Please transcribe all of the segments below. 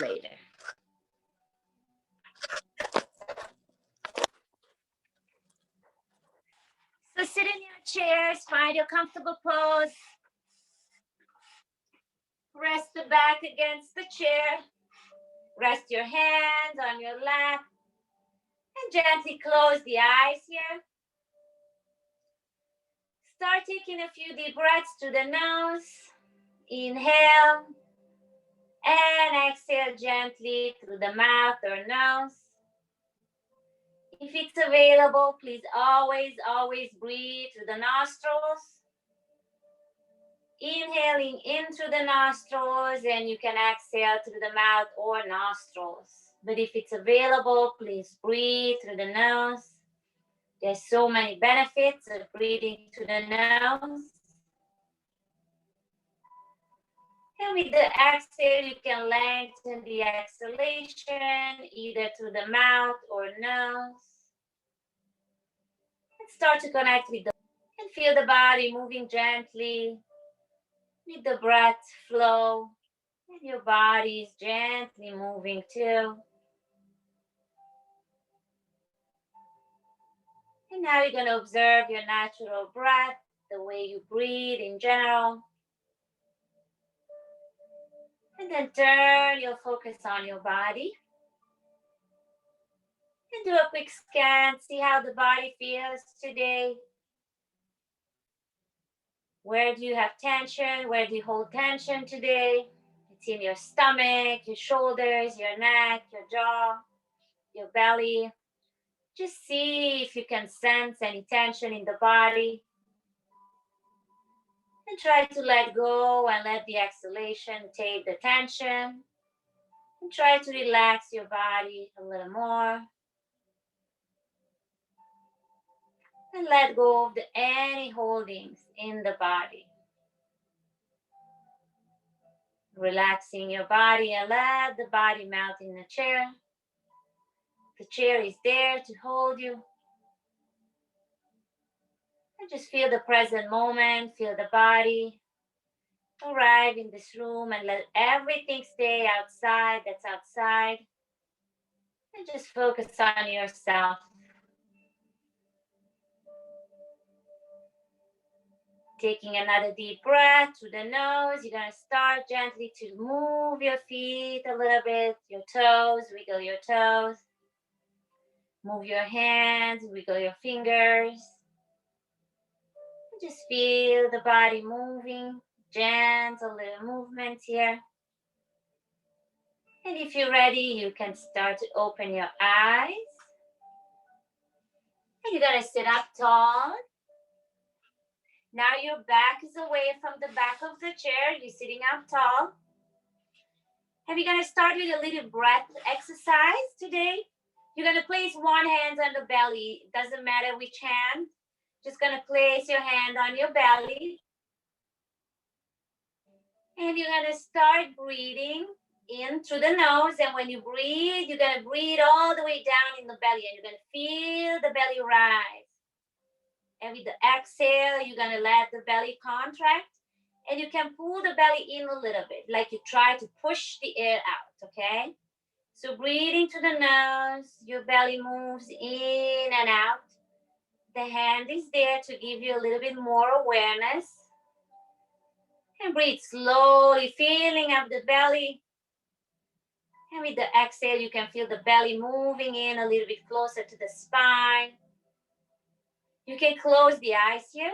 later. So sit in your chairs, find your comfortable pose. Rest the back against the chair. Rest your hands on your lap. And gently close the eyes here. Start taking a few deep breaths to the nose. Inhale. And exhale gently through the mouth or nose. If it's available, please always breathe through the nostrils. Inhaling in through the nostrils, and you can exhale through the mouth or nostrils. But if it's available, please breathe through the nose. There's so many benefits of breathing through the nose. And with the exhale, you can lengthen the exhalation either through the mouth or nose. And start to connect with the and feel the body moving gently with the breath flow. And your body is gently moving too. And now you're going to observe your natural breath, the way you breathe in general. And then turn your focus on your body. And do a quick scan, see how the body feels today. Where do you have tension? Where do you hold tension today? It's in your stomach, your shoulders, your neck, your jaw, your belly. Just see if you can sense any tension in the body. And try to let go and let the exhalation take the tension. And try to relax your body a little more. And let go of any holdings in the body. Relaxing your body and let the body melt in the chair. The chair is there to hold you. And just feel the present moment, feel the body. Arrive in this room and let everything stay outside that's outside. And just focus on yourself. Taking another deep breath through the nose, you're going to start gently to move your feet a little bit, your toes, wiggle your toes. Move your hands, wiggle your fingers. And just feel the body moving, gentle little movements here. And if you're ready, you can start to open your eyes. And you're going to sit up tall. Now your back is away from the back of the chair. You're sitting up tall. And we're going to start with a little breath exercise today. You're going to place one hand on the belly. It doesn't matter which hand. Just going to place your hand on your belly. And you're going to start breathing in through the nose. And when you breathe, you're going to breathe all the way down in the belly. And you're going to feel the belly rise. And with the exhale, you're going to let the belly contract. And you can pull the belly in a little bit, like you try to push the air out, okay? So breathing to the nose, your belly moves in and out. The hand is there to give you a little bit more awareness. And breathe slowly, feeling up the belly. And with the exhale, you can feel the belly moving in a little bit closer to the spine. You can close the eyes here.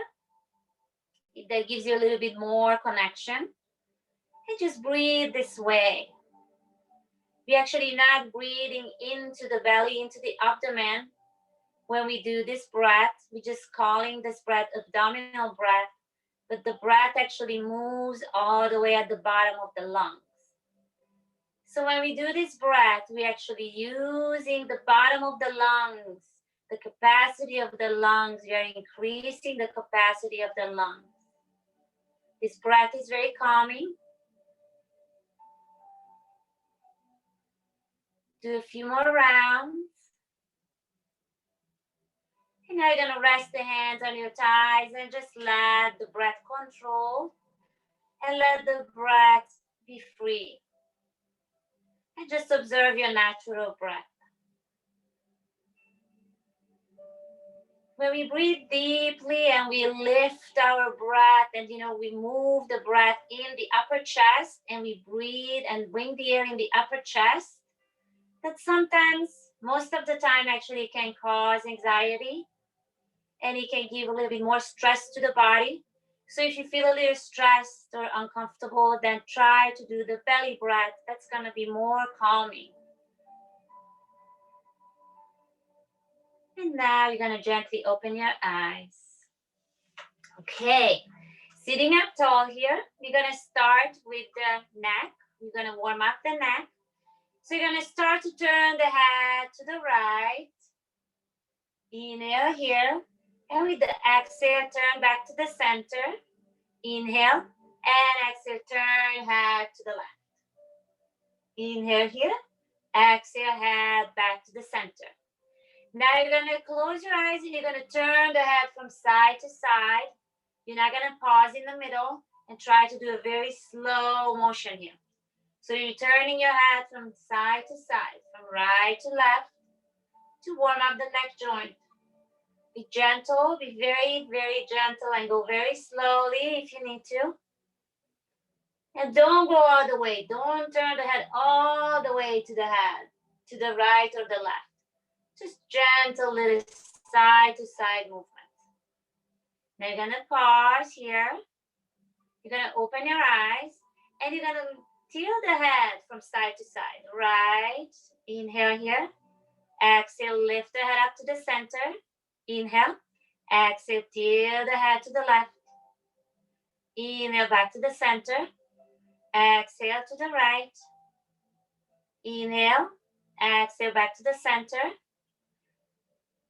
That gives you a little bit more connection. And just breathe this way. We're actually not breathing into the belly, into the abdomen. When we do this breath, we're just calling this breath abdominal breath. But the breath actually moves all the way at the bottom of the lungs. So when we do this breath, we're actually using the bottom of the lungs, the capacity of the lungs. We are increasing the capacity of the lungs. This breath is very calming. Do a few more rounds. And now you're going to rest the hands on your thighs and just let the breath control and let the breath be free. And And just observe your natural breath. When we breathe deeply and we lift our breath and, we move the breath in the upper chest and we breathe and bring the air in the upper chest, that sometimes, most of the time actually can cause anxiety and it can give a little bit more stress to the body. So if you feel a little stressed or uncomfortable, then try to do the belly breath. That's going to be more calming. And now you're going to gently open your eyes. Okay, sitting up tall here, we're going to start with the neck. We're going to warm up the neck. So you're going to start to turn the head to the right. Inhale here. And with the exhale, turn back to the center. Inhale. And exhale, turn head to the left. Inhale here. Exhale, head back to the center. Now you're going to close your eyes and you're going to turn the head from side to side. You're not going to pause in the middle and try to do a very slow motion here. So you're turning your head from side to side, from right to left, to warm up the neck joint. Be gentle, be very, very gentle and go very slowly if you need to. And don't go all the way. Don't turn the head all the way to the head, to the right or the left. Just gentle little side to side movement. Now you're going to pause here. You're going to open your eyes and you're going to tilt the head from side to side. Right. Inhale here. Exhale, lift the head up to the center. Inhale. Exhale, tilt the head to the left. Inhale, back to the center. Exhale to the right. Inhale. Exhale, back to the center.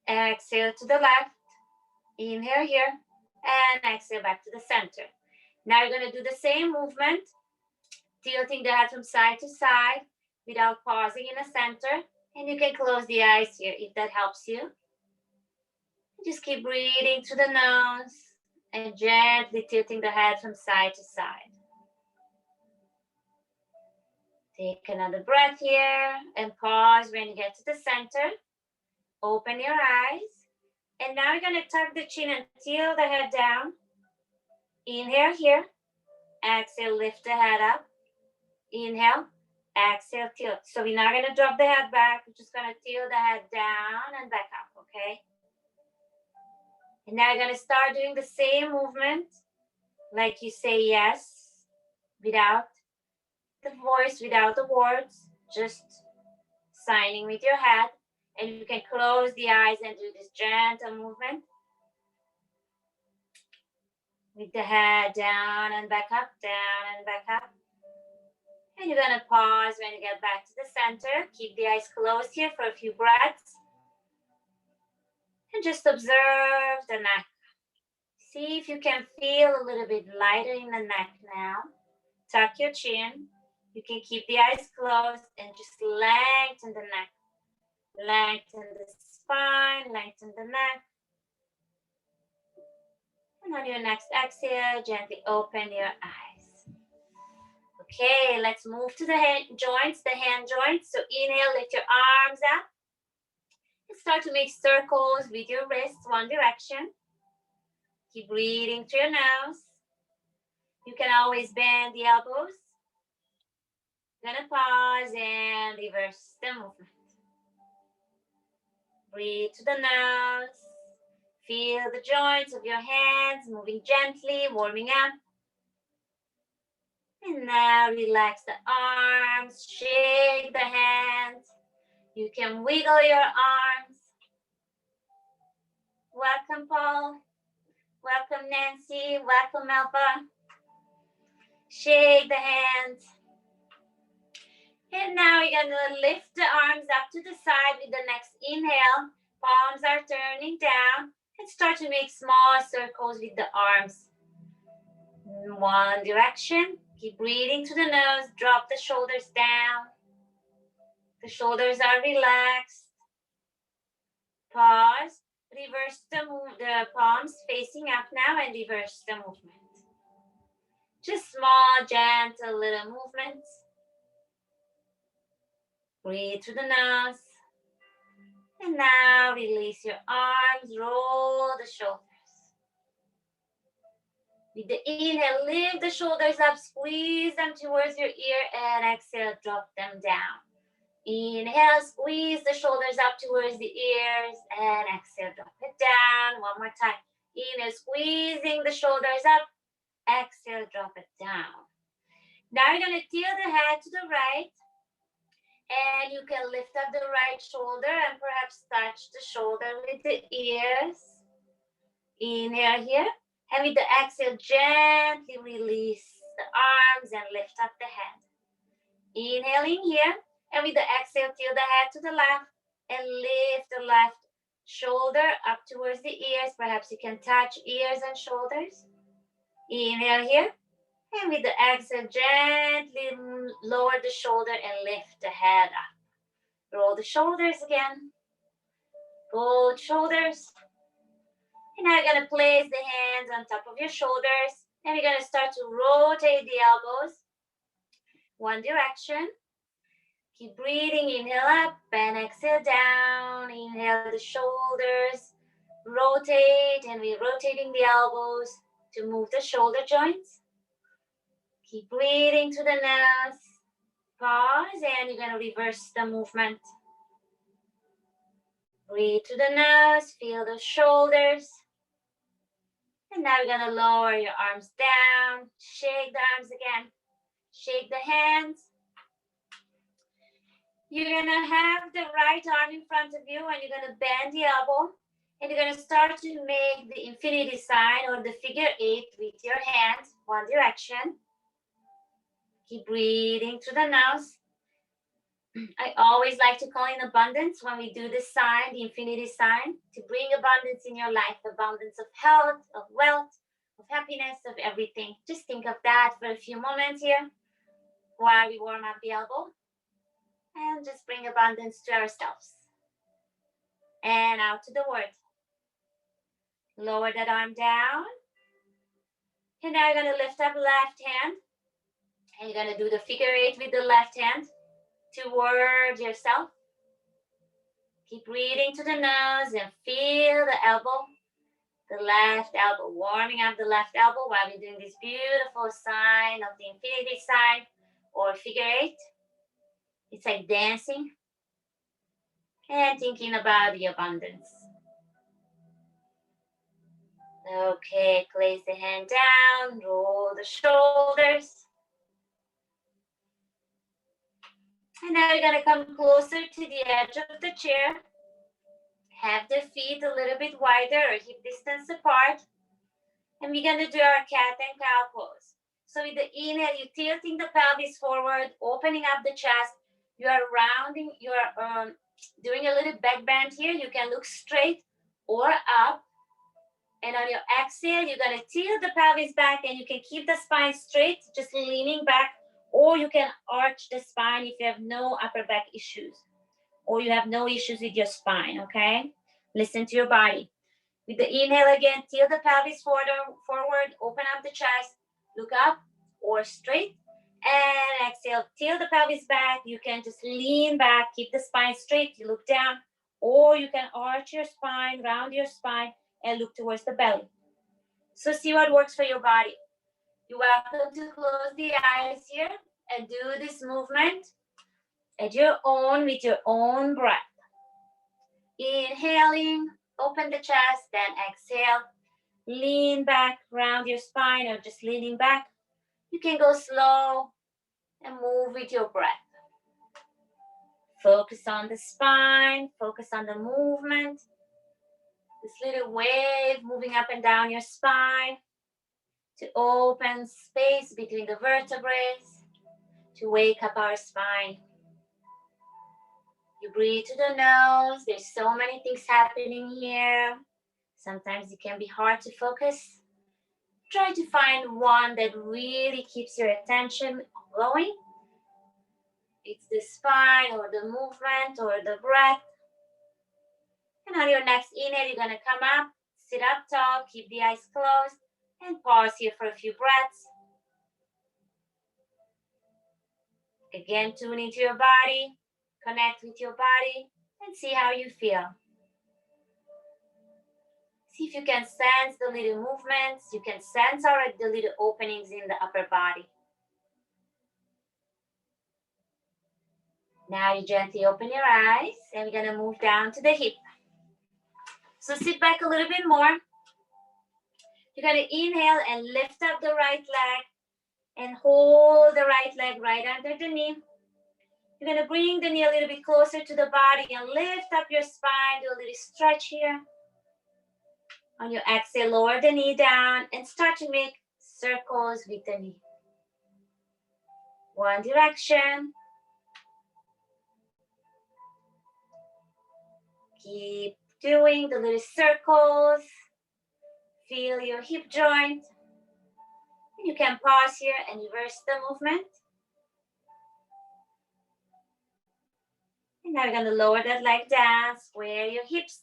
Exhale to the left. Inhale here. And exhale back to the center. Now you're going to do the same movement, tilting the head from side to side without pausing in the center. And you can close the eyes here if that helps you. Just keep breathing through the nose and gently tilting the head from side to side. Take another breath here and pause when you get to the center. Open your eyes. And now you're going to tuck the chin and tilt the head down. Inhale here. Exhale, lift the head up. Inhale. Exhale, tilt. So we're not going to drop the head back. We're just going to tilt the head down and back up, okay? And now you're going to start doing the same movement. Like you say yes without the voice, without the words. Just signing with your head. And you can close the eyes and do this gentle movement. With the head down and back up, down and back up. And you're going to pause when you get back to the center. Keep the eyes closed here for a few breaths. And just observe the neck. See if you can feel a little bit lighter in the neck now. Tuck your chin. You can keep the eyes closed and just lengthen the neck. Lengthen the spine, lengthen the neck. And on your next exhale, gently open your eyes. Okay, let's move to the hand joints. So inhale, lift your arms up. And start to make circles with your wrists, one direction. Keep breathing through your nose. You can always bend the elbows. Gonna pause and reverse the movement. Breathe to the nose. Feel the joints of your hands moving gently, warming up. And now relax the arms, shake the hands. You can wiggle your arms. Welcome, Paul. Welcome, Nancy. Welcome, Alpha. Shake the hands. And now you're going to lift the arms up to the side with the next inhale. Palms are turning down. And start to make small circles with the arms. In one direction. Keep breathing through the nose. Drop the shoulders down. The shoulders are relaxed. Pause. Reverse the palms facing up now and reverse the movement. Just small, gentle little movements. Breathe through the nose. And now release your arms, roll the shoulders. With the inhale, lift the shoulders up, squeeze them towards your ear, and exhale, drop them down. Inhale, squeeze the shoulders up towards the ears, and exhale, drop it down. One more time. Inhale, squeezing the shoulders up, exhale, drop it down. Now you're going to tilt the head to the right, and you can lift up the right shoulder and perhaps touch the shoulder with the ears. Inhale here. And with the exhale, gently release the arms and lift up the head. Inhaling here. And with the exhale, tilt the head to the left and lift the left shoulder up towards the ears. Perhaps you can touch ears and shoulders. Inhale here. And with the exhale, gently lower the shoulder and lift the head up. Roll the shoulders again. Both shoulders. And now you're going to place the hands on top of your shoulders. And we're going to start to rotate the elbows. One direction. Keep breathing. Inhale up and exhale down. Inhale the shoulders. Rotate, and we're rotating the elbows to move the shoulder joints. Keep breathing through the nose. Pause, and you're going to reverse the movement. Breathe through the nose. Feel the shoulders. And now you're going to lower your arms down. Shake the arms again. Shake the hands. You're going to have the right arm in front of you, and you're going to bend the elbow. And you're going to start to make the infinity sign or the figure 8 with your hands, one direction. Keep breathing through the nose. I always like to call in abundance when we do this sign, the infinity sign, to bring abundance in your life, abundance of health, of wealth, of happiness, of everything. Just think of that for a few moments here while we warm up the elbow. And just bring abundance to ourselves. And out to the word. Lower that arm down. And now you're going to lift up left hand. And you're going to do the figure 8 with the left hand towards yourself. Keep breathing to the nose and feel the elbow. The left elbow, warming up the left elbow while we're doing this beautiful sign of the infinity sign or figure 8. It's like dancing and thinking about the abundance. Okay, place the hand down, roll the shoulders. And now you're going to come closer to the edge of the chair. Have the feet a little bit wider or hip distance apart. And we're going to do our cat and cow pose. So with the inhale, you're tilting the pelvis forward, opening up the chest. You are rounding, you are doing a little back bend here. You can look straight or up. And on your exhale, you're going to tilt the pelvis back and you can keep the spine straight, just leaning back. Or you can arch the spine if you have no upper back issues. Or you have no issues with your spine, okay? Listen to your body. With the inhale again, tilt the pelvis forward, open up the chest, look up or straight. And exhale, tilt the pelvis back. You can just lean back, keep the spine straight, you look down. Or you can arch your spine, round your spine, and look towards the belly. So see what works for your body. You're welcome to close the eyes here and do this movement at your own, with your own breath. Inhaling, open the chest, then exhale. Lean back, round your spine, or just leaning back. You can go slow and move with your breath. Focus on the spine, focus on the movement. This little wave moving up and down your spine to open space between the vertebrae, to wake up our spine. You breathe to the nose. There's so many things happening here. Sometimes it can be hard to focus. Try to find one that really keeps your attention going. It's the spine or the movement or the breath. And on your next inhale, you're going to come up, sit up tall, keep the eyes closed, and pause here for a few breaths. Again, tune into your body. Connect with your body and see how you feel. See if you can sense the little movements. You can sense already the little openings in the upper body. Now you gently open your eyes and we're gonna move down to the hip. So sit back a little bit more. You're gonna inhale and lift up the right leg and hold the right leg right under the knee. You're gonna bring the knee a little bit closer to the body and lift up your spine, do a little stretch here. On your exhale, lower the knee down and start to make circles with the knee. One direction. Keep doing the little circles. Feel your hip joint. You can pause here and reverse the movement. And now you're going to lower that leg down, square your hips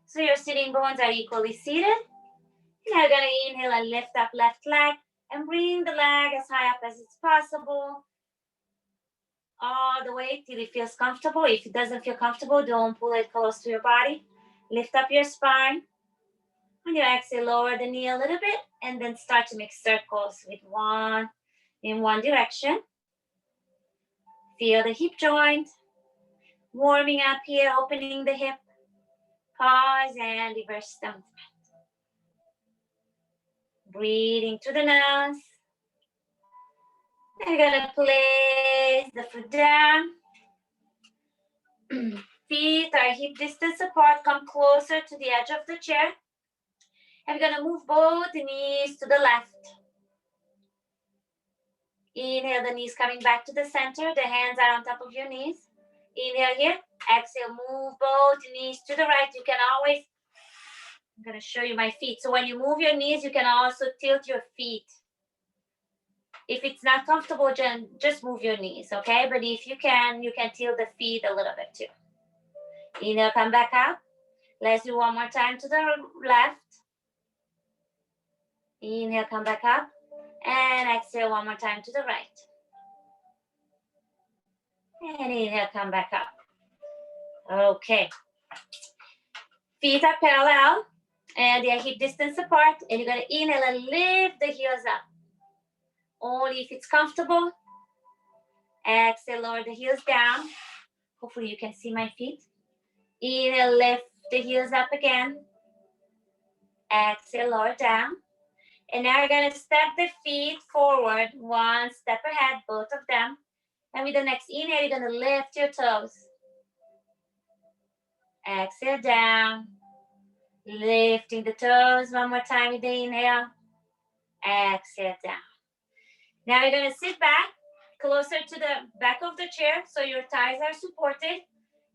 so your sitting bones are equally seated. And now you're going to inhale and lift up left leg and bring the leg as high up as it's possible. All the way till it feels comfortable. If it doesn't feel comfortable, don't pull it close to your body. Lift up your spine. On your exhale, lower the knee a little bit and then start to make circles with one in one direction. Feel the hip joint. Warming up here, opening the hip. Pause and reverse the movement. Breathing through the nose. Then you're gonna place the foot down. Feet are hip distance apart. Come closer to the edge of the chair. And we're gonna move both knees to the left. Inhale, the knees coming back to the center. The hands are on top of your knees. Inhale here. Exhale, move both knees to the right. You can always, I'm gonna show you my feet. So when you move your knees, you can also tilt your feet. If it's not comfortable, just move your knees, okay? But if you can tilt the feet a little bit too. Inhale, come back up. Let's do one more time to the left. Inhale, come back up. And exhale one more time to the right. And inhale, come back up. Okay. Feet are parallel and they are hip distance apart. And you're going to inhale and lift the heels up. Only if it's comfortable. Exhale, lower the heels down. Hopefully you can see my feet. Inhale, lift the heels up again. Exhale, lower down. And now you're going to step the feet forward, one step ahead, both of them. And with the next inhale, you're going to lift your toes. Exhale down. Lifting the toes one more time with the inhale. Exhale down. Now you're going to sit back, closer to the back of the chair so your thighs are supported.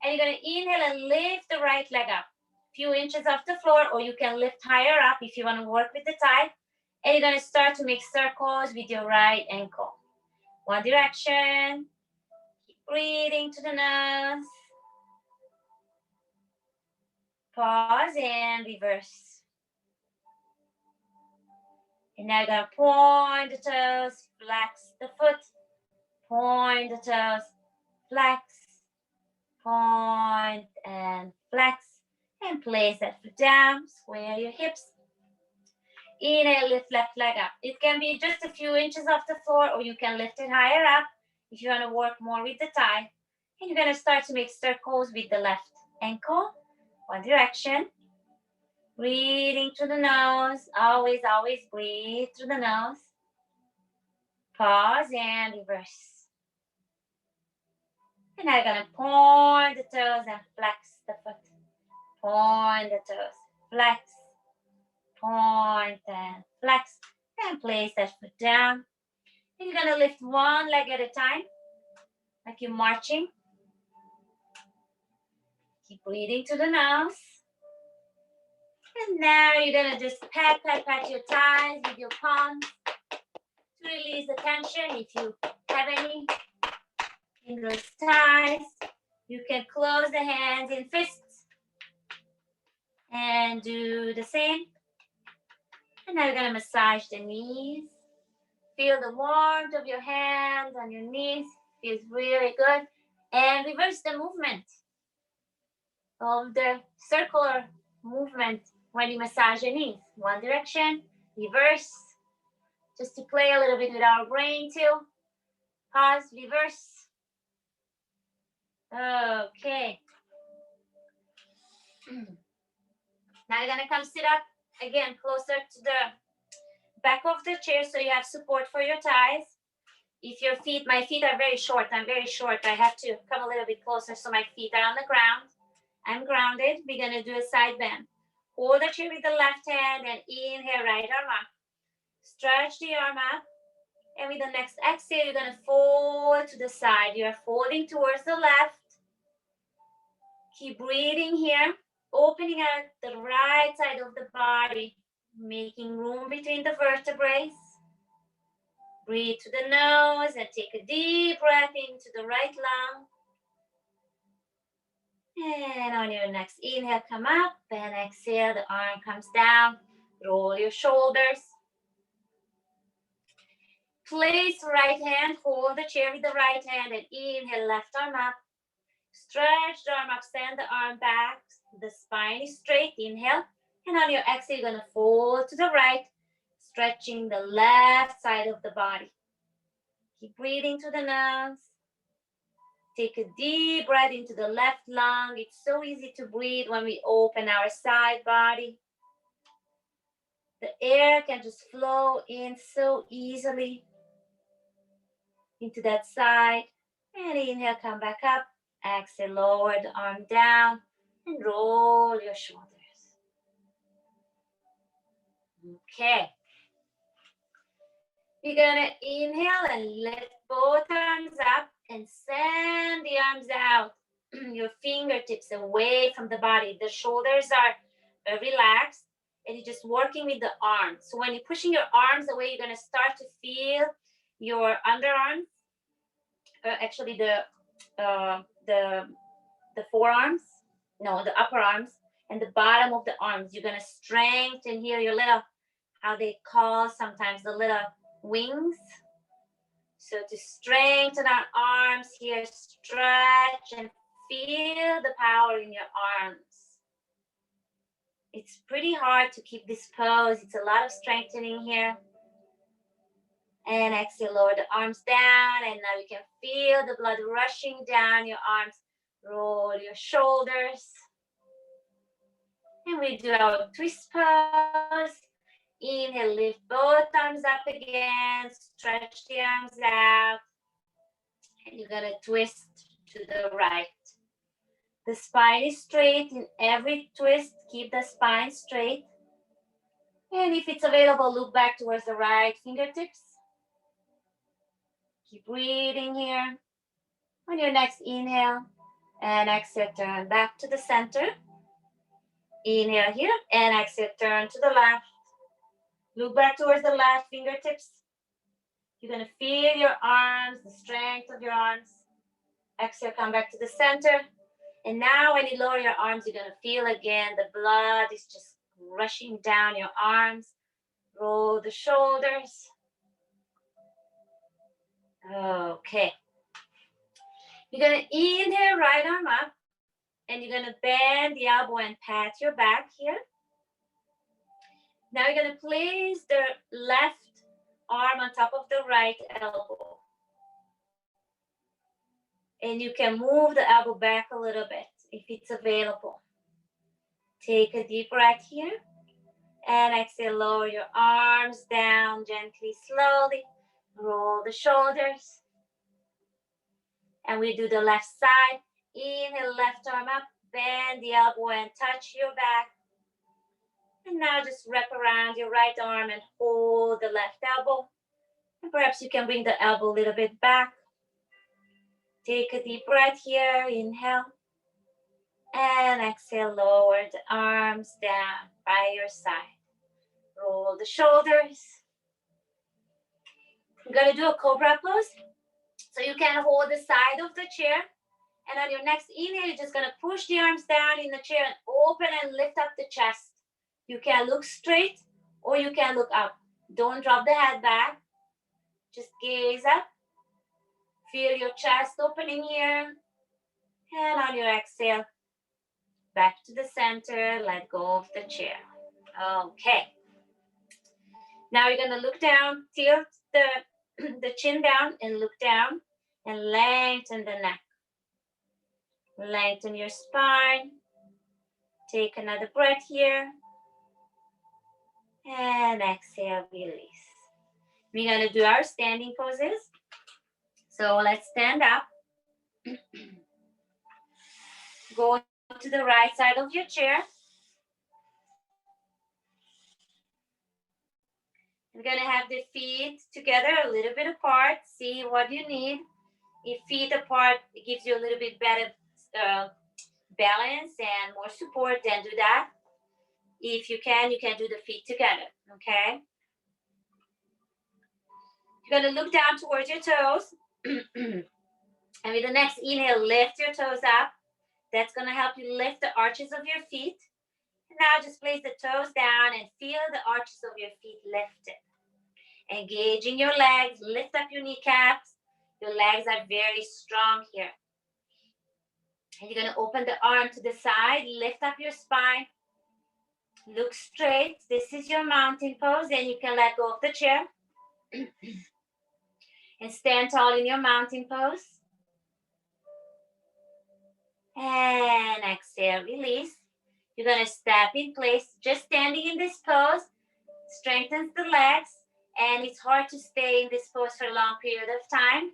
And you're going to inhale and lift the right leg up. A few inches off the floor, or you can lift higher up if you want to work with the thigh. And you're going to start to make circles with your right ankle. One direction. Keep breathing to the nose. Pause and reverse. And now you're going to point the toes, flex the foot. Point the toes, flex, point and flex. And place that foot down, square your hips. Inhale, lift left leg up. It can be just a few inches off the floor, or you can lift it higher up if you want to work more with the thigh. And you're going to start to make circles with the left ankle. One direction. Breathing through the nose. Always, always breathe through the nose. Pause and reverse. And now you're going to point the toes and flex the foot. Point the toes, flex, point and flex, and place that foot down. And you're going to lift one leg at a time, like you're marching. Keep breathing to the nose. And now you're going to just pat your thighs with your palms to release the tension if you have any in those thighs. You can close the hands in fists and do the same. And now you're going to massage the knees. Feel the warmth of your hands on your knees. Feels really good. And reverse the movement of the circular movement when you massage your knees. One direction, reverse, just to play a little bit with our brain too. Pause, reverse. Okay. Now you're gonna come sit up again, closer to the back of the chair so you have support for your thighs. If your feet, my feet are very short, I'm very short, I have to come a little bit closer so my feet are on the ground. I'm grounded. We're gonna do a side bend. Hold the chair with the left hand and inhale, right arm up. Stretch the arm up. And with the next exhale, you're gonna fold to the side. You're folding towards the left. Keep breathing here. Opening out the right side of the body. Making room between the vertebrae. Breathe to the nose and take a deep breath into the right lung. And on your next inhale, come up, and exhale, the arm comes down. Roll your shoulders. Place right hand, hold the chair with the right hand, and inhale, left arm up. Stretch the arm up, send the arm back. The spine is straight, inhale. And on your exhale, you're gonna fold to the right, stretching the left side of the body. Keep breathing to the nose. Take a deep breath into the left lung. It's so easy to breathe when we open our side body. The air can just flow in so easily into that side. And inhale, come back up. Exhale, lower the arm down and roll your shoulders. Okay. We're gonna inhale and lift both arms up and send the arms out. Your fingertips away from the body. The shoulders are relaxed and you're just working with the arms. So when you're pushing your arms away, you're gonna start to feel your underarms, actually the forearms, no, the upper arms and the bottom of the arms. You're gonna strengthen here your little, how they call sometimes the little wings. So to strengthen our arms here, stretch and feel the power in your arms. It's pretty hard to keep this pose. It's a lot of strengthening here. And exhale, lower the arms down. And now you can feel the blood rushing down your arms. Roll your shoulders. And we do our twist pose. Inhale, lift both arms up again. Stretch the arms out. And you're gonna twist to the right. The spine is straight in every twist. Keep the spine straight. And if it's available, look back towards the right fingertips. Keep breathing here. On your next inhale and exhale, turn back to the center. Inhale here and exhale, turn to the left. Look back towards the left fingertips. You're gonna feel your arms, the strength of your arms. Exhale, come back to the center. And now when you lower your arms, you're gonna feel again the blood is just rushing down your arms. Roll the shoulders. Okay. You're gonna inhale, right arm up. And you're gonna bend the elbow and pat your back here. Now you're gonna place the left arm on top of the right elbow. And you can move the elbow back a little bit if it's available. Take a deep breath here. And exhale, lower your arms down gently, slowly. Roll the shoulders. And we do the left side. Inhale, left arm up. Bend the elbow and touch your back. And now just wrap around your right arm and hold the left elbow. And perhaps you can bring the elbow a little bit back. Take a deep breath here. Inhale. And exhale, lower the arms down by your side. Roll the shoulders. I'm going to do a cobra pose. So you can hold the side of the chair. And on your next inhale, you're just going to push the arms down in the chair and open and lift up the chest. You can look straight or you can look up. Don't drop the head back. Just gaze up. Feel your chest opening here. And on your exhale, back to the center, let go of the chair. Okay. Now you're gonna look down, tilt the chin down and look down and lengthen the neck. Lengthen your spine. Take another breath here. And exhale, release. We're gonna do our standing poses. So let's stand up. Go to the right side of your chair. You're gonna have the feet together a little bit apart. See what you need. If feet apart, it gives you a little bit better balance and more support, then do that. If you can do the feet together, okay? You're gonna look down towards your toes. And with the next inhale, lift your toes up. That's gonna help you lift the arches of your feet. And now just place the toes down and feel the arches of your feet lifted. Engaging your legs, lift up your kneecaps. Your legs are very strong here. And you're gonna open the arm to the side, lift up your spine. Look straight. This is your mountain pose, and you can let go of the chair. And stand tall in your mountain pose. And exhale, release. You're gonna step in place. Just standing in this pose strengthens the legs, and it's hard to stay in this pose for a long period of time.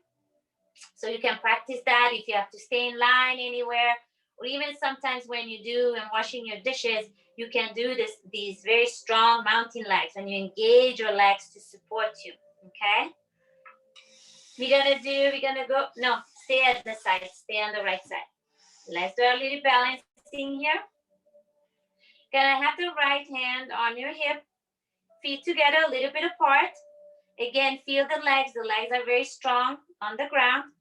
So you can practice that if you have to stay in line anywhere, or even sometimes when you do and washing your dishes, you can do these very strong mountain legs, and you engage your legs to support you, okay? Stay at the side, stay on the right side. Let's do a little balancing here. Gonna have the right hand on your hip, feet together a little bit apart. Again, feel the legs are very strong on the ground.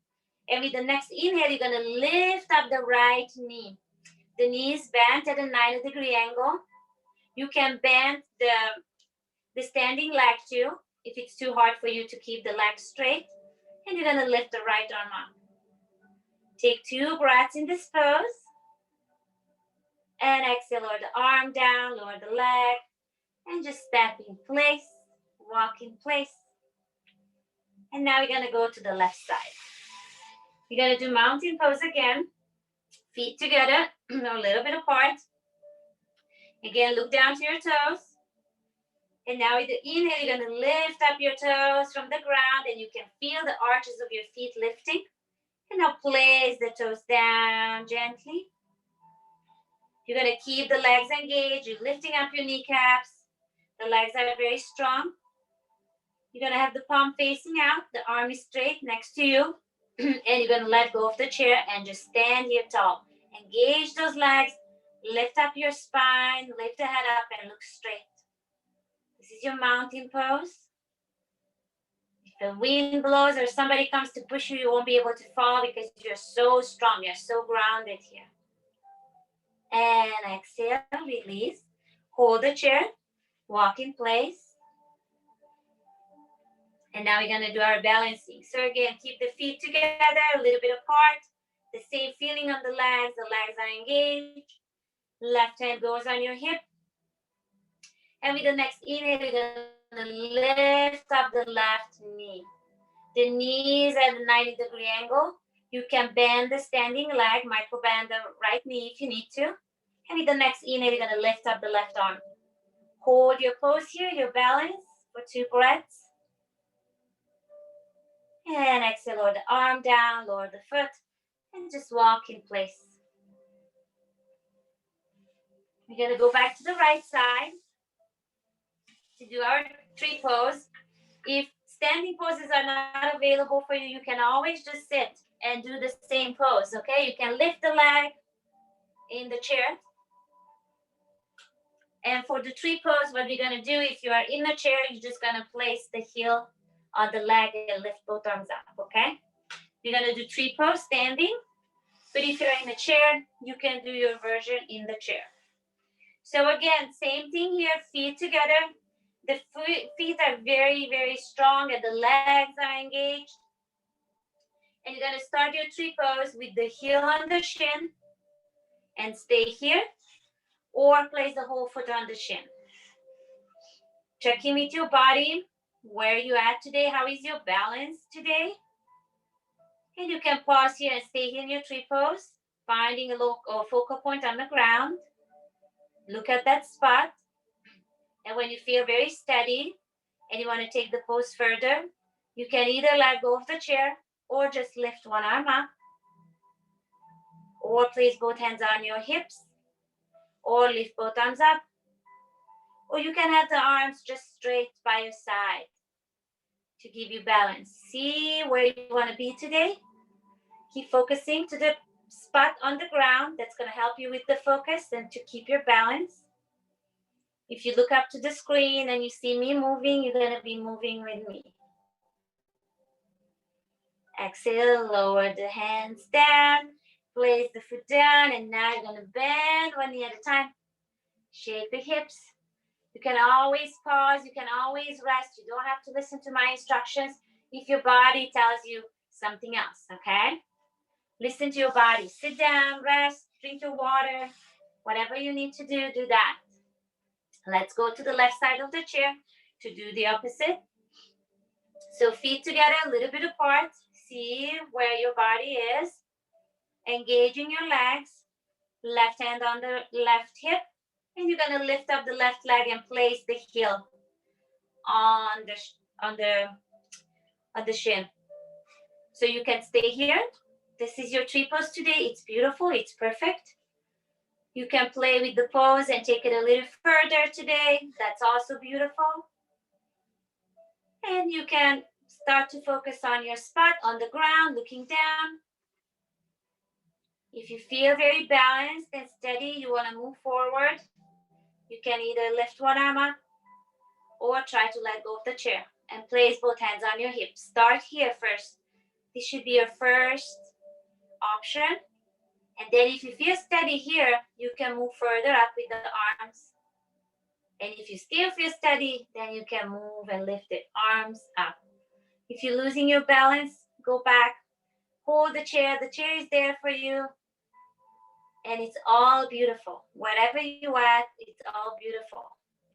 And with the next inhale, you're gonna lift up the right knee. The knee is bent at a 90-degree angle. You can bend the standing leg too, if it's too hard for you to keep the leg straight. And you're gonna lift the right arm up. Take 2 breaths in this pose. And exhale, lower the arm down, lower the leg. And just step in place, walk in place. And now we're gonna go to the left side. You're gonna do mountain pose again. Feet together, a little bit apart. Again, look down to your toes. And now with the inhale, you're gonna lift up your toes from the ground, and you can feel the arches of your feet lifting. And now place the toes down gently. You're gonna keep the legs engaged. You're lifting up your kneecaps. The legs are very strong. You're gonna have the palm facing out. The arm is straight next to you. And you're gonna let go of the chair and just stand here tall. Engage those legs. Lift up your spine. Lift the head up and look straight. This is your mountain pose. If the wind blows or somebody comes to push you, you won't be able to fall because you're so strong. You're so grounded here. And exhale, release. Hold the chair. Walk in place. And now we're gonna do our balancing. So again, keep the feet together, a little bit apart. The same feeling on the legs are engaged. Left hand goes on your hip. And with the next inhale, you're gonna lift up the left knee. The knee is at a 90-degree angle. You can bend the standing leg, micro bend the right knee if you need to. And with the next inhale, you're gonna lift up the left arm. Hold your pose here, your balance for 2 breaths. And exhale, lower the arm down, lower the foot, and just walk in place. We're gonna go back to the right side to do our tree pose. If standing poses are not available for you, you can always just sit and do the same pose, okay? You can lift the leg in the chair. And for the tree pose, what we're gonna do, if you are in the chair, you're just gonna place the heel on the leg and lift both arms up, okay? You're gonna do tree pose standing, but if you're in a chair, you can do your version in the chair. So again, same thing here, feet together. The feet are very, very strong and the legs are engaged. And you're going to start your tree pose with the heel on the shin and stay here, or place the whole foot on the shin. Checking with your body, where you at today, how is your balance today? And you can pause here and stay here in your tree pose, finding a focal point on the ground. Look at that spot. And when you feel very steady and you want to take the pose further, you can either let go of the chair or just lift one arm up, or place both hands on your hips, or lift both arms up, or you can have the arms just straight by your side to give you balance. See where you want to be today. Keep focusing to the spot on the ground. That's going to help you with the focus and to keep your balance. If you look up to the screen and you see me moving, you're going to be moving with me. Exhale, lower the hands down, place the foot down, and now you're going to bend one knee at a time. Shake the hips. You can always pause, you can always rest. You don't have to listen to my instructions if your body tells you something else, okay? Listen to your body. Sit down, rest, drink your water. Whatever you need to do, do that. Let's go to the left side of the chair to do the opposite. So feet together, a little bit apart. See where your body is. Engaging your legs. Left hand on the left hip. And you're going to lift up the left leg and place the heel on the shin. So you can stay here. This is your tree pose today. It's beautiful. It's perfect. You can play with the pose and take it a little further today. That's also beautiful. And you can start to focus on your spot on the ground, looking down. If you feel very balanced and steady, you want to move forward. You can either lift one arm up or try to let go of the chair and place both hands on your hips. Start here first. This should be your first option. And then if you feel steady here, you can move further up with the arms. And if you still feel steady, then you can move and lift the arms up. If you're losing your balance, go back, hold the chair. The chair is there for you. And it's all beautiful. Wherever you at, it's all beautiful.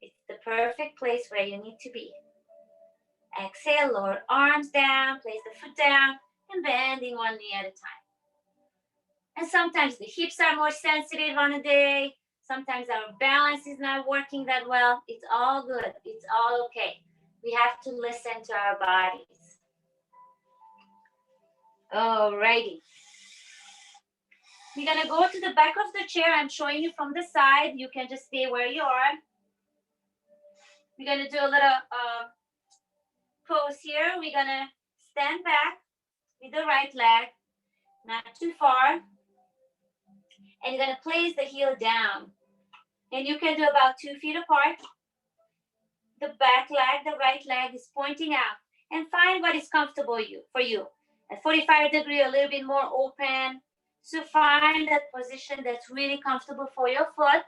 It's the perfect place where you need to be. Exhale, lower arms down, place the foot down, and bending one knee at a time. And sometimes the hips are more sensitive on a day. Sometimes our balance is not working that well. It's all good. It's all okay. We have to listen to our bodies. Alrighty. We're going to go to the back of the chair. I'm showing you from the side. You can just stay where you are. We're going to do a little pose here. We're going to stand back with the right leg, not too far. And you're going to place the heel down. And you can do about 2 feet apart. The back leg, the right leg is pointing out. And find what is comfortable for you. At 45 degrees, a little bit more open. So find that position that's really comfortable for your foot.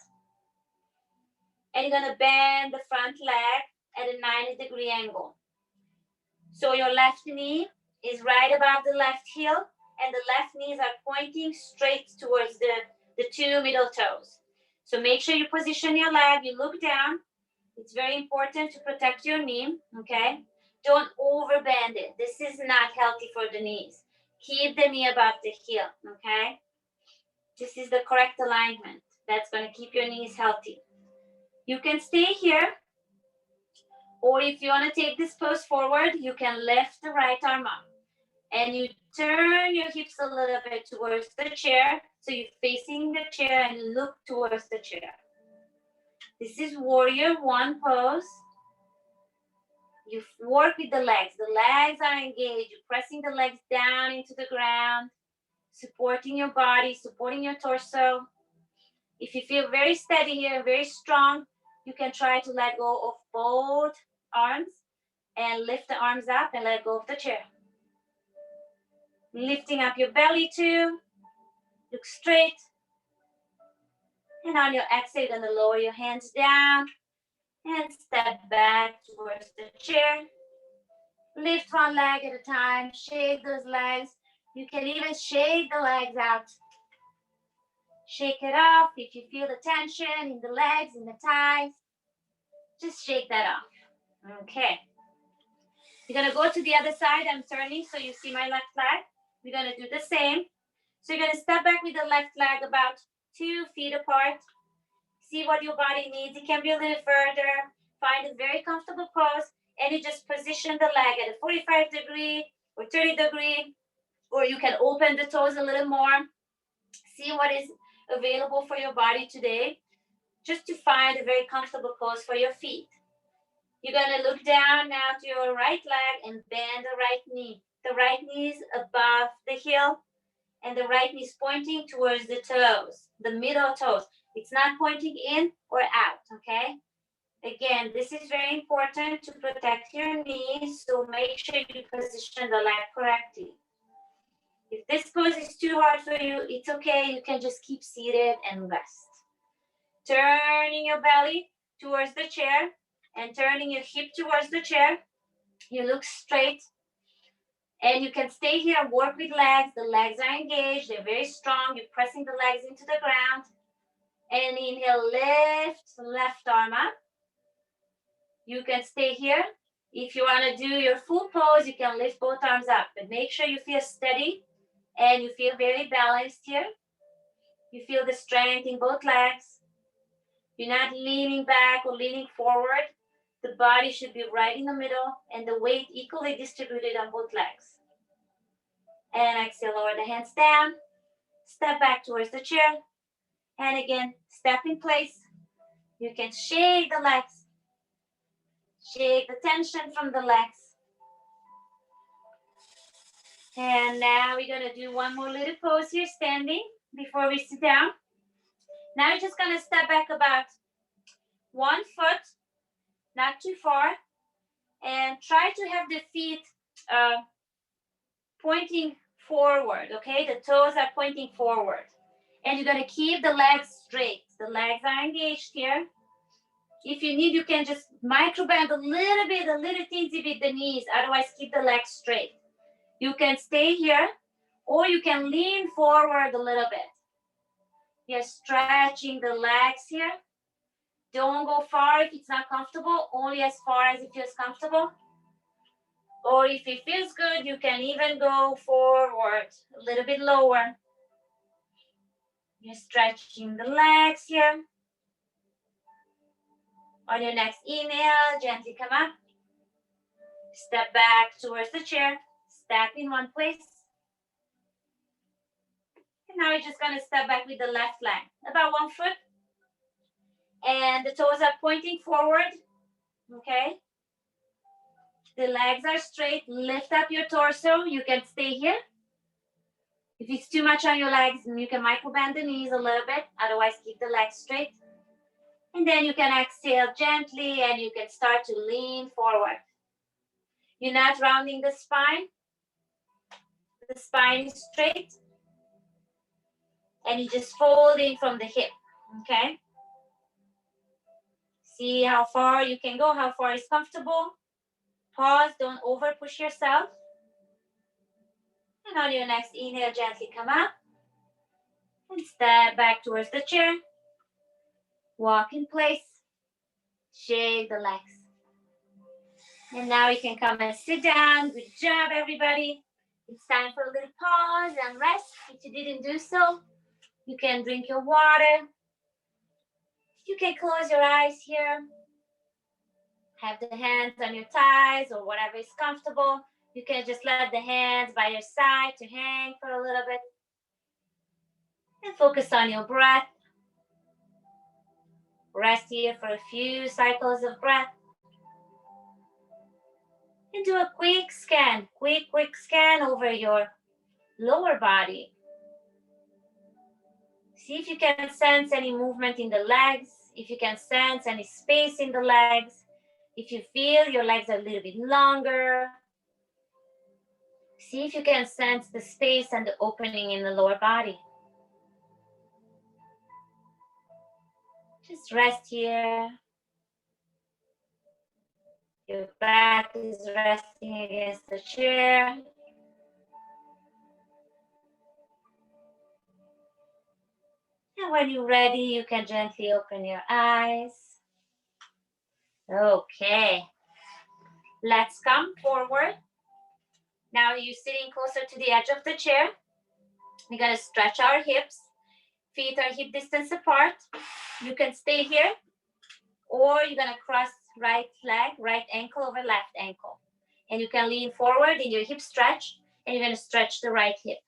And you're going to bend the front leg at a 90-degree angle. So your left knee is right above the left heel, and the left knees are pointing straight towards the 2 middle toes. So make sure you position your leg, you look down. It's very important to protect your knee, okay? Don't overbend it. This is not healthy for the knees. Keep the knee above the heel, okay? This is the correct alignment. That's going to keep your knees healthy. You can stay here, or if you want to take this pose forward, you can lift the right arm up. And you turn your hips a little bit towards the chair. So you're facing the chair and look towards the chair. This is warrior one pose. You work with the legs. The legs are engaged. You're pressing the legs down into the ground, supporting your body, supporting your torso. If you feel very steady here, very strong, you can try to let go of both arms and lift the arms up and let go of the chair. Lifting up your belly too. Look straight. And on your exhale, you're going to lower your hands down and step back towards the chair. Lift one leg at a time. Shake those legs. You can even shake the legs out. Shake it off if you feel the tension in the legs, in the thighs. Just shake that off. Okay. You're going to go to the other side. I'm turning so you see my left leg. We're going to do the same. So you're going to step back with the left leg about 2 feet apart. See what your body needs. It can be a little further. Find a very comfortable pose. And you just position the leg at a 45 degree or 30 degree. Or you can open the toes a little more. See what is available for your body today. Just to find a very comfortable pose for your feet. You're going to look down now to your right leg and bend the right knee. The right knee is above the heel and the right knee is pointing towards the toes, the middle toes. It's not pointing in or out, okay? Again, this is very important to protect your knees, so make sure you position the leg correctly. If this pose is too hard for you, it's okay. You can just keep seated and rest. Turning your belly towards the chair and turning your hip towards the chair. You look straight and you can stay here and work with legs. The legs are engaged. They're very strong. You're pressing the legs into the ground. And inhale, lift left arm up. You can stay here. If you want to do your full pose, you can lift both arms up. But make sure you feel steady and you feel very balanced here. You feel the strength in both legs. You're not leaning back or leaning forward. The body should be right in the middle and the weight equally distributed on both legs. And exhale, lower the hands down. Step back towards the chair. And again, step in place. You can shake the legs. Shake the tension from the legs. And now we're going to do one more little pose here, standing before we sit down. Now you're just going to step back about 1 foot, not too far. And try to have the feet pointing forward, okay? The toes are pointing forward. And you're going to keep the legs straight. The legs are engaged here. If you need, you can just micro bend a little bit, a little teensy bit the knees. Otherwise, keep the legs straight. You can stay here or you can lean forward a little bit. You're stretching the legs here. Don't go far if it's not comfortable, only as far as it feels comfortable. Or if it feels good, you can even go forward, a little bit lower. You're stretching the legs here. On your next inhale, gently come up. Step back towards the chair. Step in one place. And now you're just going to step back with the left leg, about 1 foot. And the toes are pointing forward, okay? The legs are straight. Lift up your torso. You can stay here. If it's too much on your legs, you can micro bend the knees a little bit. Otherwise, keep the legs straight. And then you can exhale gently and you can start to lean forward. You're not rounding the spine. The spine is straight. And you're just folding from the hip, okay? See how far you can go, how far is comfortable. Pause, don't over push yourself. And on your next inhale, gently come up. And step back towards the chair. Walk in place. Shake the legs. And now you can come and sit down. Good job, everybody. It's time for a little pause and rest. If you didn't do so, you can drink your water. You can close your eyes here. Have the hands on your thighs or whatever is comfortable. You can just let the hands by your side to hang for a little bit. And focus on your breath. Rest here for a few cycles of breath. And do a quick scan over your lower body. See if you can sense any movement in the legs, if you can sense any space in the legs, if you feel your legs are a little bit longer. See if you can sense the space and the opening in the lower body. Just rest here. Your back is resting against the chair. And when you're ready, you can gently open your eyes. Okay. Let's come forward. Now you're sitting closer to the edge of the chair. We're gonna stretch our hips. Feet are hip distance apart. You can stay here, or you're gonna cross right leg, right ankle over left ankle. And you can lean forward in your hip stretch, and you're gonna stretch the right hip.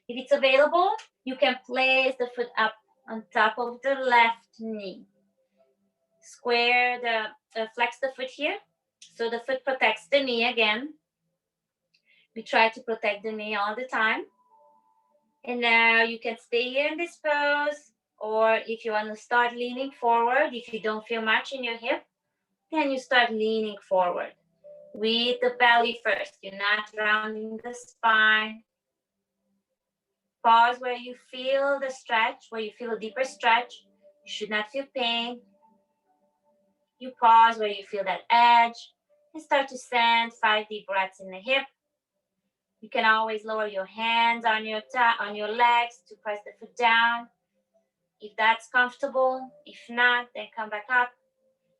If it's available, you can place the foot up on top of the left knee. Square flex the foot here, so the foot protects the knee again. We try to protect the knee all the time. And now you can stay here in this pose, or if you want to start leaning forward, if you don't feel much in your hip, then you start leaning forward with the belly first. You're not rounding the spine. Pause where you feel the stretch, where you feel a deeper stretch. You should not feel pain. You pause where you feel that edge and start to send 5 deep breaths in the hip. You can always lower your hands on your legs to press the foot down, if that's comfortable. If not, then come back up.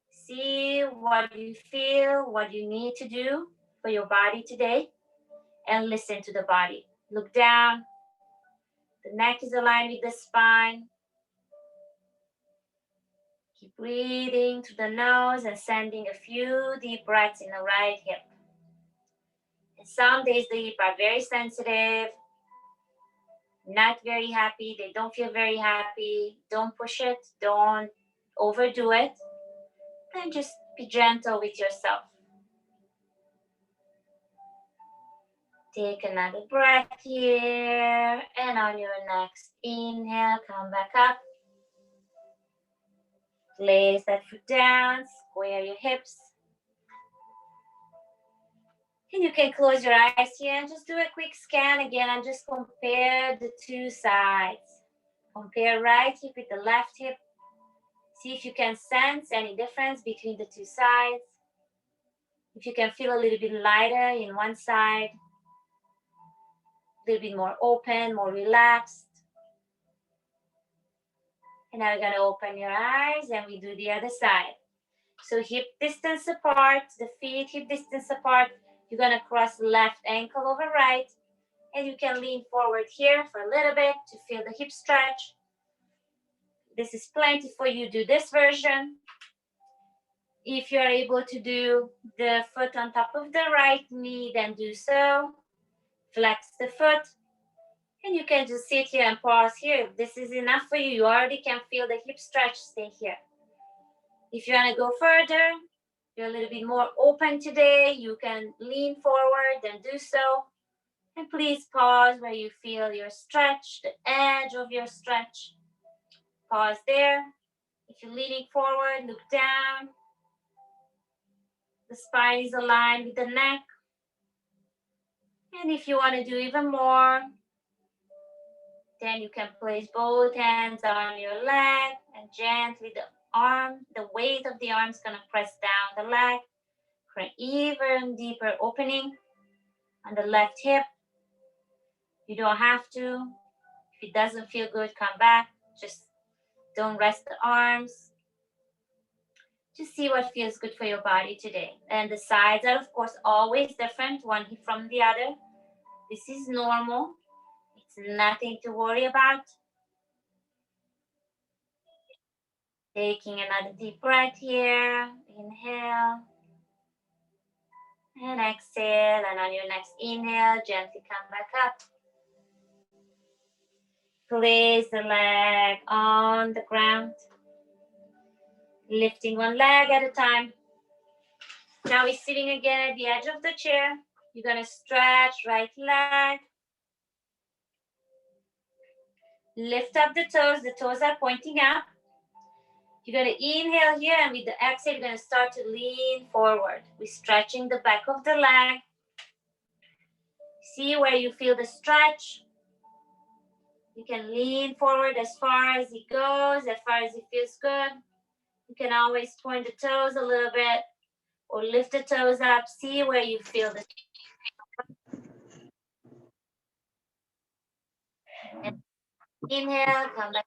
See what you feel, what you need to do for your body today, and listen to the body. Look down. The neck is aligned with the spine. Keep breathing through the nose and sending a few deep breaths in the right hip. And some days the hip are very sensitive, not very happy. They don't feel very happy. Don't push it. Don't overdo it. Then just be gentle with yourself. Take another breath here. And on your next inhale, come back up. Place that foot down. Square your hips. And you can close your eyes here and just do a quick scan again and just compare the two sides. Compare right hip with the left hip. See if you can sense any difference between the two sides. If you can feel a little bit lighter in one side, a little bit more open, more relaxed. And now you're gonna open your eyes and we do the other side. So hip distance apart, the feet hip distance apart. You're gonna cross left ankle over right, and you can lean forward here for a little bit to feel the hip stretch. This is plenty for you. Do this version. If you're able to do the foot on top of the right knee, then do so. Flex the foot. And you can just sit here and pause here. If this is enough for you, you already can feel the hip stretch, stay here. If you want to go further, you're a little bit more open today, you can lean forward and do so. And please pause where you feel your stretch, the edge of your stretch. Pause there. If you're leaning forward, look down. The spine is aligned with the neck. And if you want to do even more, then you can place both hands on your leg and gently the weight of the arm is going to press down the leg for an even deeper opening on the left hip. You don't have to. If it doesn't feel good, come back. Just don't rest the arms. Just see what feels good for your body today. And the sides are, of course, always different, one from the other. This is normal. It's nothing to worry about. Taking another deep breath here. Inhale. And exhale. And on your next inhale, gently come back up. Place the leg on the ground. Lifting one leg at a time. Now we're sitting again at the edge of the chair. You're going to stretch right leg. Lift up the toes are pointing up. You're going to inhale here, and with the exhale, you're going to start to lean forward. We're stretching the back of the leg. See where you feel the stretch. You can lean forward as far as it goes, as far as it feels good. You can always point the toes a little bit or lift the toes up. See where you feel the and inhale, come back.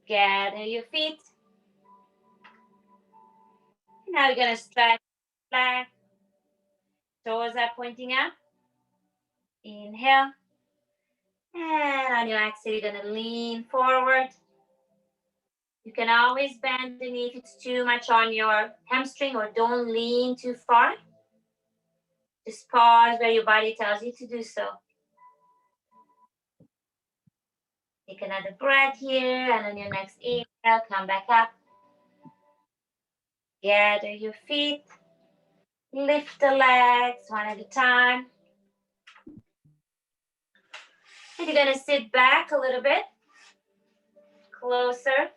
Gather your feet. Now you're gonna stretch back. Toes are pointing up. Inhale. And on your exhale, you're gonna lean forward. You can always bend the knee if it's too much on your hamstring, or don't lean too far. Just pause where your body tells you to do so. Take another breath here, and on your next inhale, come back up. Gather your feet. Lift the legs one at a time. And you're gonna sit back a little bit closer,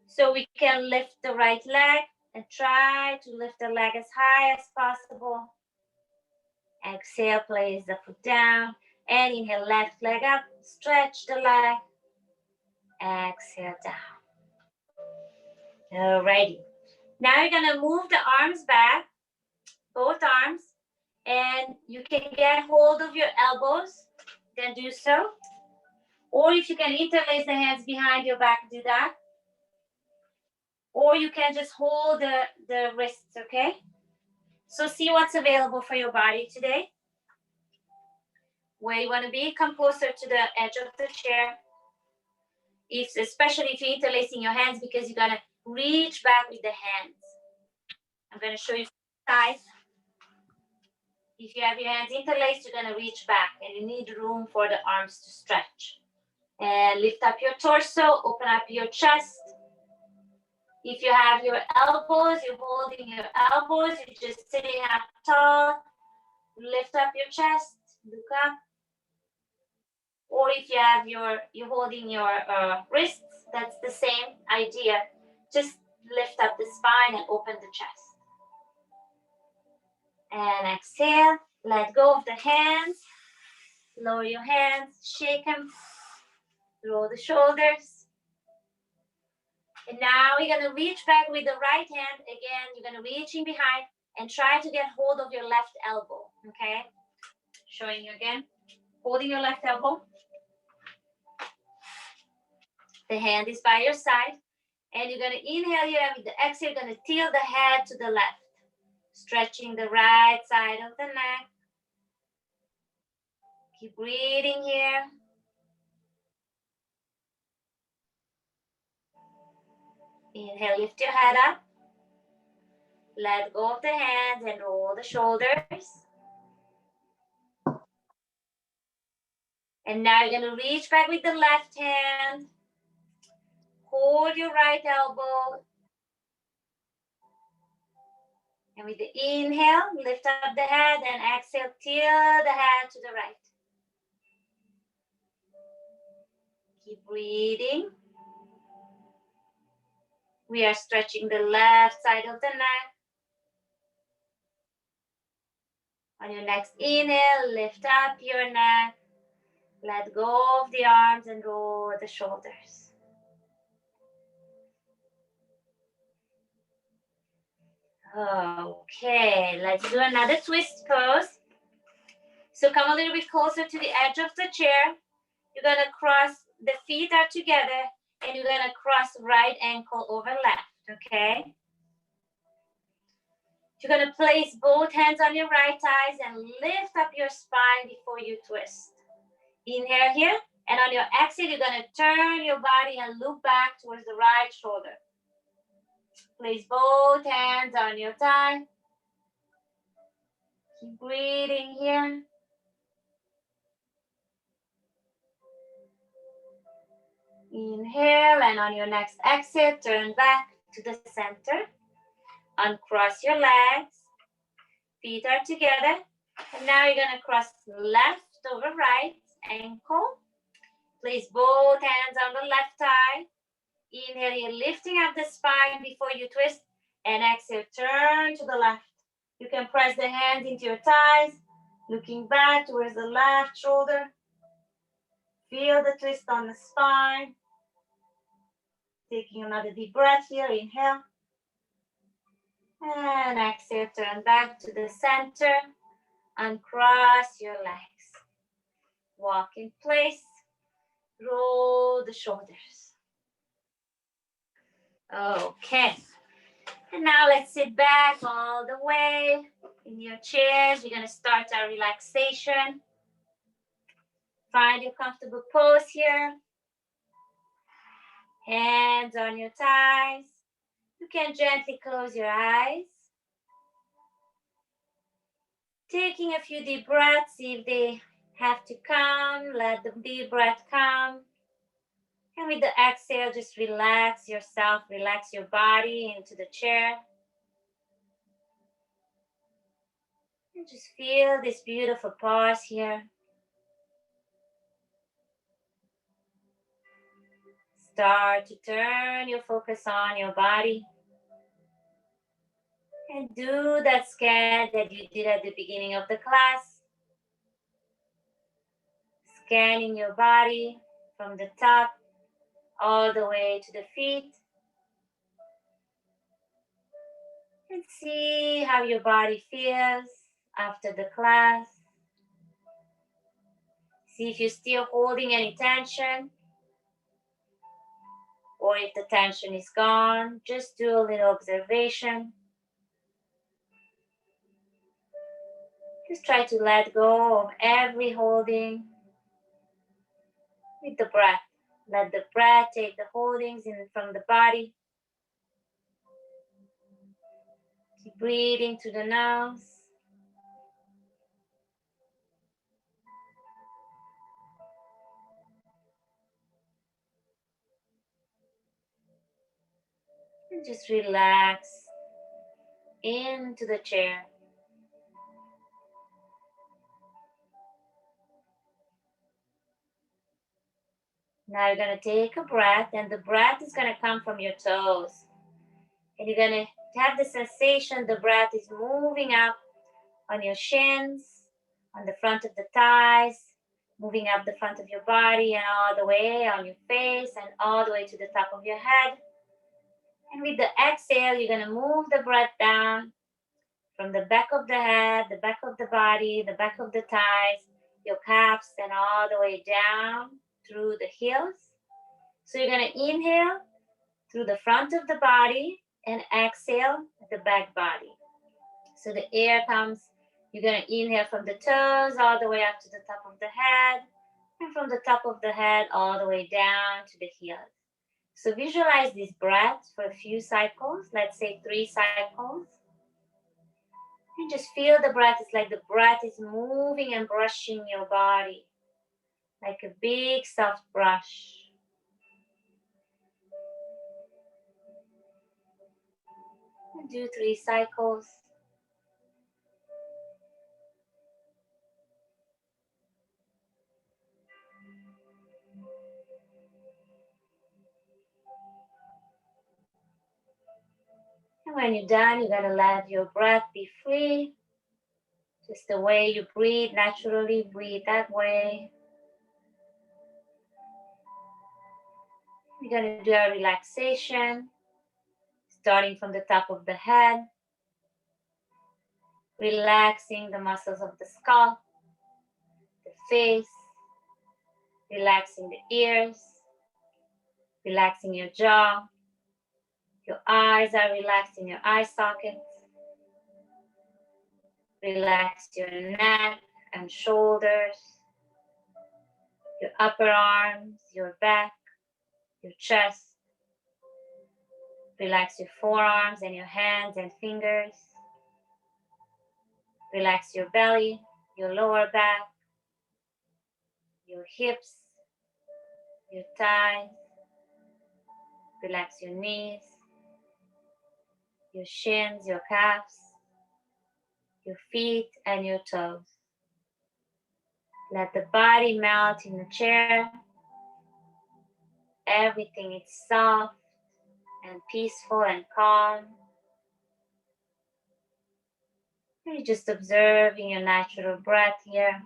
so we can lift the right leg and try to lift the leg as high as possible. Exhale, place the foot down, and inhale, left leg up, stretch the leg. Exhale down. Alrighty. Now you're gonna move the arms back, both arms, and you can get hold of your elbows, then do so. Or if you can interlace the hands behind your back, do that. Or you can just hold the wrists, okay? So see what's available for your body today. Where you want to be, come closer to the edge of the chair. Especially if you're interlacing your hands, because you're going to reach back with the hands. I'm going to show you sides. If you have your hands interlaced, you're going to reach back, and you need room for the arms to stretch. And lift up your torso, open up your chest. If you have your elbows, you're holding your elbows, you're just sitting up tall. Lift up your chest, look up. Or if you have you're holding your wrists, that's the same idea. Just lift up the spine and open the chest. And exhale, let go of the hands. Lower your hands, shake them. Roll the shoulders. And now you're gonna reach back with the right hand. Again, you're gonna reach in behind and try to get hold of your left elbow, okay? Showing you again. Holding your left elbow. The hand is by your side. And you're going to inhale here, and with the exhale, you're going to tilt the head to the left. Stretching the right side of the neck. Keep breathing here. Inhale, lift your head up. Let go of the hands and roll the shoulders. And now you're going to reach back with the left hand. Hold your right elbow. And with the inhale, lift up the head, and exhale, tilt the head to the right. Keep breathing. We are stretching the left side of the neck. On your next inhale, lift up your neck. Let go of the arms and roll the shoulders. Okay, let's do another twist pose. So come a little bit closer to the edge of the chair. You're going to cross, the feet are together, and you're going to cross right ankle over left, okay? You're going to place both hands on your right thighs and lift up your spine before you twist. Inhale here, and on your exhale, you're going to turn your body and look back towards the right shoulder. Place both hands on your thigh. Keep breathing here. Inhale, and on your next exhale, turn back to the center. Uncross your legs. Feet are together. And now you're going to cross left over right ankle. Place both hands on the left thigh. Inhale, you're lifting up the spine before you twist. And exhale, turn to the left. You can press the hands into your thighs, looking back towards the left shoulder. Feel the twist on the spine. Taking another deep breath here, inhale. And exhale, turn back to the center. Uncross your legs. Walk in place. Roll the shoulders. Okay. And now let's sit back all the way in your chairs. We're going to start our relaxation. Find your comfortable pose here. Hands on your thighs. You can gently close your eyes. Taking a few deep breaths. See if they have to come. Let the deep breath come. And with the exhale, just relax yourself. Relax your body into the chair. And just feel this beautiful pause here. Start to turn your focus on your body. And do that scan that you did at the beginning of the class. Scanning your body from the top all the way to the feet. And see how your body feels after the class. See if you're still holding any tension, or if the tension is gone. Just do a little observation. Just try to let go of every holding with the breath. Let the breath take the holdings in from the body. Keep breathing through the nose. And just relax into the chair. Now you're going to take a breath, and the breath is going to come from your toes. And you're going to have the sensation the breath is moving up on your shins, on the front of the thighs, moving up the front of your body and all the way on your face and all the way to the top of your head. And with the exhale, you're going to move the breath down from the back of the head, the back of the body, the back of the thighs, your calves, and all the way down through the heels. So you're going to inhale through the front of the body and exhale the back body. So the air comes, you're going to inhale from the toes all the way up to the top of the head, and from the top of the head all the way down to the heels. So visualize this breath for a few cycles, let's say 3 cycles. And just feel the breath. It's like the breath is moving and brushing your body like a big soft brush. And do 3 cycles. And when you're done, you're going to let your breath be free. Just the way you breathe, naturally breathe that way. We're going to do our relaxation, starting from the top of the head, relaxing the muscles of the scalp, the face, relaxing the ears, relaxing your jaw. Your eyes are relaxed in your eye sockets. Relax your neck and shoulders, your upper arms, your back, your chest. Relax your forearms and your hands and fingers. Relax your belly, your lower back, your hips, your thighs. Relax your knees, your shins, your calves, your feet and your toes. Let the body melt in the chair. Everything is soft and peaceful and calm. You're just observing your natural breath here.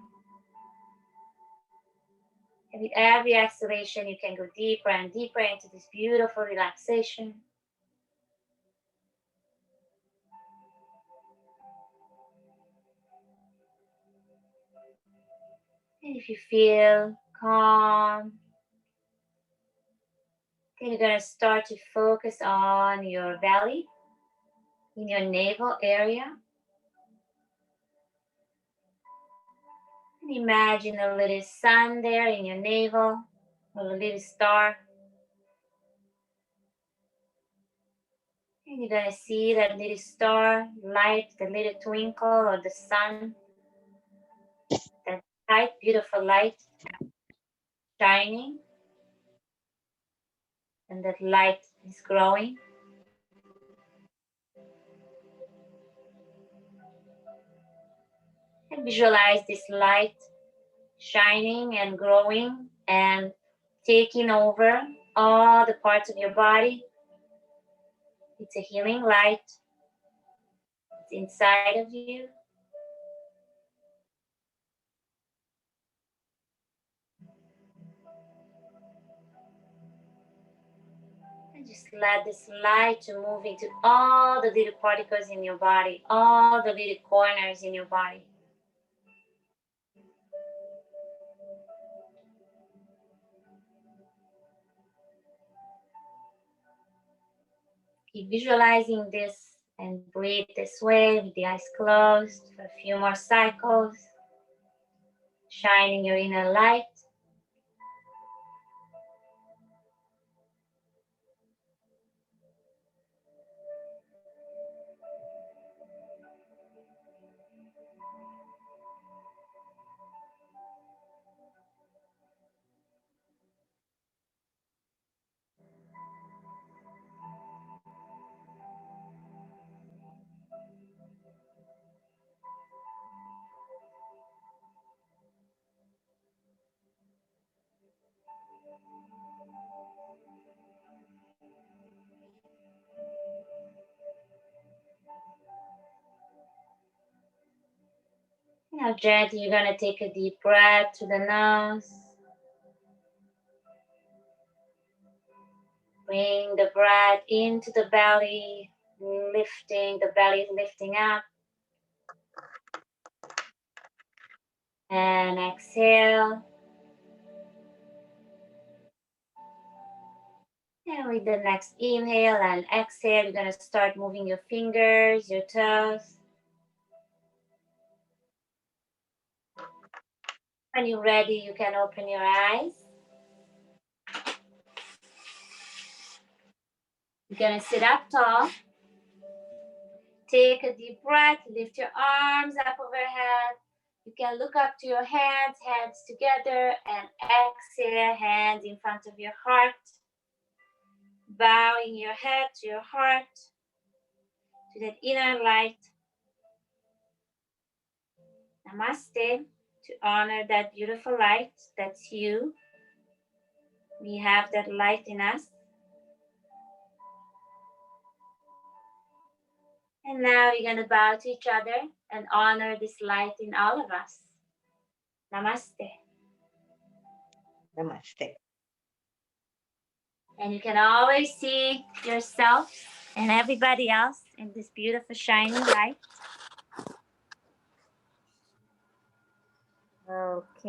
And with every exhalation, you can go deeper and deeper into this beautiful relaxation. And if you feel calm, Then you're going to start to focus on your belly, in your navel area. And imagine a little sun there in your navel, or a little star. And you're going to see that little star light, the little twinkle of the sun, that bright, beautiful light shining. And that light is growing. And visualize this light shining and growing and taking over all the parts of your body. It's a healing light. It's inside of you. And just let this light to move into all the little particles in your body, all the little corners in your body. Keep visualizing this and breathe this way with the eyes closed for a few more cycles, shining your inner light. Now gently, you're going to take a deep breath to the nose. Bring the breath into the belly, lifting, the belly lifting up. And exhale. And with the next inhale and exhale, you're going to start moving your fingers, your toes. When you're ready, you can open your eyes. You're going to sit up tall. Take a deep breath, lift your arms up overhead. You can look up to your hands, hands together, and exhale, hands in front of your heart. Bowing your head to your heart, to that inner light. Namaste, to honor that beautiful light. That's you. We have that light in us. And now we're going to bow to each other and honor this light in all of us. Namaste. Namaste. And you can always see yourself and everybody else in this beautiful shining light. Okay.